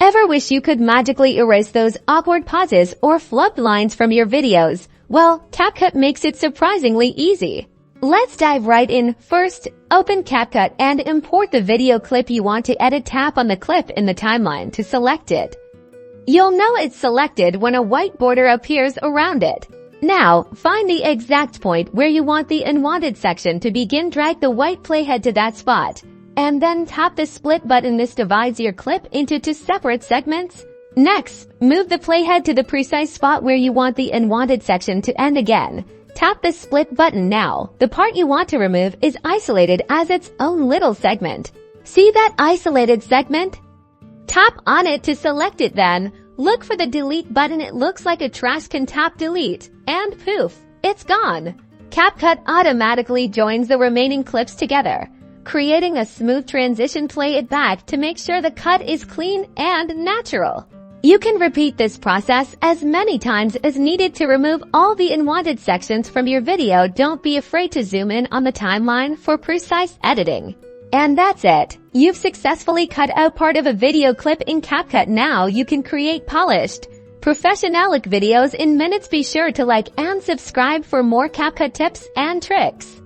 Ever wish you could magically erase those awkward pauses or flubbed lines from your videos? Well, Capcut makes it surprisingly easy. Let's dive right in. First, open Capcut and import the video clip you want to edit. Tap on the clip in the timeline to select it. You'll know it's selected when a white border appears around it. Now, find the exact point where you want the Unwanted section to begin. Drag the white playhead to that spot, and then tap the split button. This divides your clip into two separate segments. Next, move the playhead to the precise spot where you want the Unwanted section to end again. Tap the split button now. The part you want to remove is isolated as its own little segment. See that isolated segment? Tap on it to select it, then look for the delete button. It looks like a trash can. Tap delete, and poof, it's gone. Capcut automatically joins the remaining clips together, creating a smooth transition. Play it back to make sure the cut is clean and natural. You can repeat this process as many times as needed to remove all the unwanted sections from your video. Don't be afraid to zoom in on the timeline for precise editing. And that's it. You've successfully cut out part of a video clip in Capcut. Now you can create polished, professional videos in minutes. Be sure to like and subscribe for more Capcut tips and tricks.